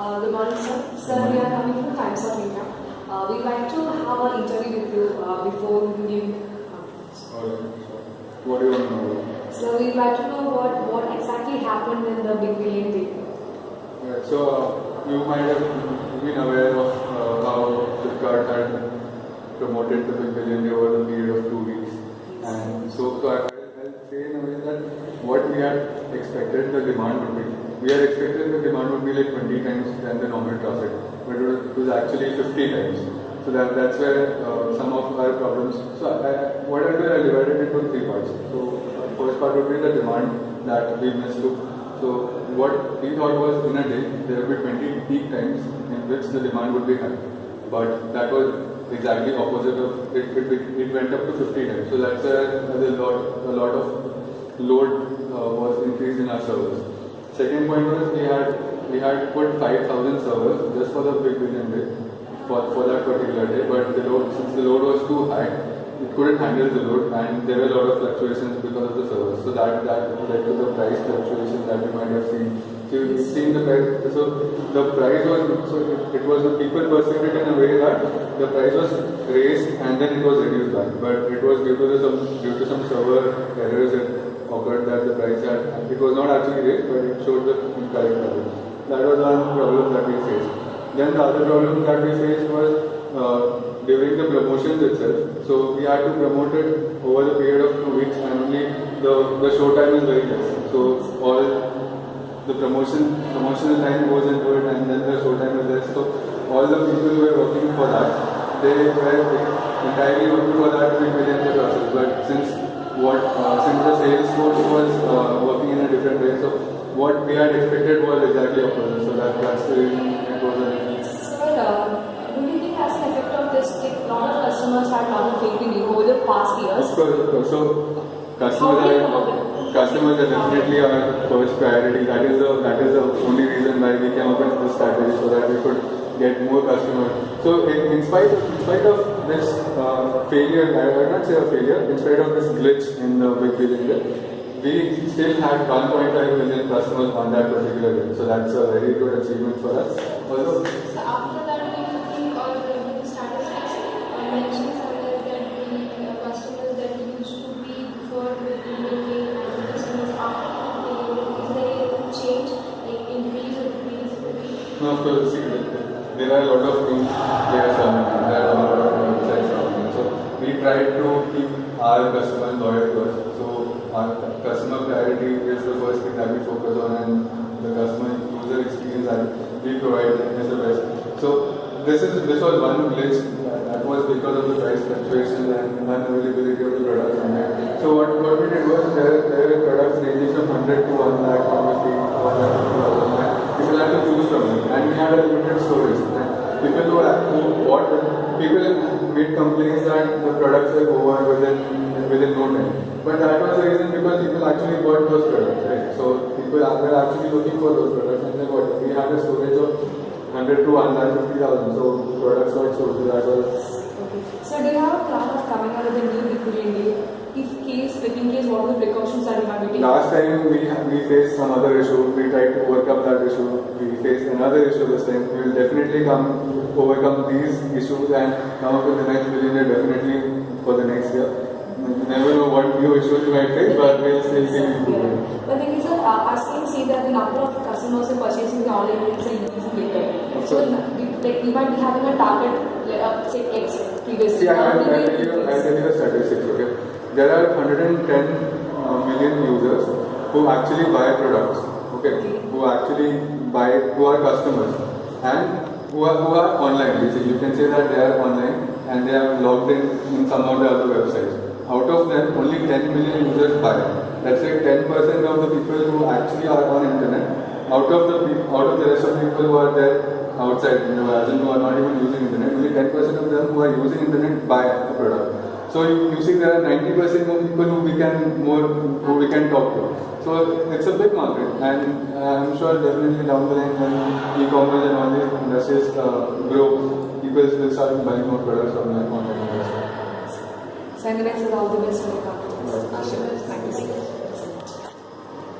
Good morning, sir. Sir, we are coming from Times of India. We'd like to have an interview with you before we begin. What do you want to know? So, we'd like to know what exactly happened in the Big Billion Day. Yeah, so you might have been aware of how Flipkart had promoted the Big Billion Day over a period of 2 weeks. And so I'll say in a way that what we had expected the demand would be. We had expected the demand would be like 20 times than the normal traffic, but it was actually 50 times. So that's where some of our problems. So what I did, I divided it into 3 parts. So first part would be the demand that we mistook. So what we thought was in a day there would be 20 peak times in which the demand would be high, but that was exactly opposite of it. It went up to 50 times. So that's where a lot of load was increased in our servers. Second point was we had put 5,000 servers just for the Big Billion Day for that particular day, but since the load was too high, it couldn't handle the load, and there were a lot of fluctuations because of the servers. So that led to the price fluctuation that you might have seen. So you've seen the price. So the price was it was people perceived it in a way that the price was raised and then it was reduced back, but it was due to some server errors that occurred that the price it was not actually raised, but it showed the incorrect value. That was one problem that we faced. Then the other problem that we faced was during the promotions itself. So we had to promote it over the period of 2 weeks, and only the show time is very less. So all the promotional time goes into it, and then the show time is less. So all the people who were working for that, they were entirely working for that Big Billion Day process. But since the sales force was working in a different way, so what we had expected was exactly opposite. So that's the reason it was a. Sir, do you think as an effect of this, a lot of customers had a lot of faith in you over the past years? Of course. So customers are definitely our first priority. That is the only reason why we came up with this strategy, so that we could get more customers. So in spite of this failure, I would not say a failure, in spite of this glitch in the Big Billion Day, we still had 1.5 million customers on that particular day. So that's a very good achievement for us. So after that, we think or the statistics mention somewhere that the customers that used to be before the Billion Day and the customers after the Billion Day, is there a change, like increase or decrease? No, of course, there are a lot of new players coming in, there are a lot of new websites coming in. So we try to keep our customers loyal to us. So our customer priority is the first thing that we focus on, and the customer user experience that we provide them is the best. So this was one glitch that was because of the price fluctuations and unavailability of the products. So what we did was there were products ranging from 100 to 1 lakh, 150, 150,000. People had to choose from it, and we had a limited storage. People made complaints that the products were over within no time. But that was the reason because people actually bought those products, right? So people were actually looking for those products, and then we had a storage of 100 to 150,000. So products got sold. So that was. Okay. So do you have a plan of coming out with a new Big Billion Day? In case, what are the precautions that you have taken? Last time we faced some other issue. We tried to overcome that issue. We faced another issue this time. We will definitely overcome these issues and come up with the next Billion Day definitely for the next year. You never know what new issues you might face, but we'll still keep improving. But the thing is that as can see that the number of customers are purchasing the online is increasing later. So like we might be having a target, say X previously. See, I'll tell you the statistics. Okay, there are 110 million users who actually buy products. Okay, who are customers and who are online. Basically, you can say that they are online and they are logged in some of the other websites. Out of them, only 10 million users buy. That's like 10% of the people who actually are on internet. Out of the rest of the people who are there outside, as in who are not even using internet, only 10% of them who are using internet buy a product. So you see, there are 90% of people who we can talk to. So it's a big market, and I'm sure definitely down the line when e-commerce and all these industries grow, people will start buying more products from online. So, all the best for the company.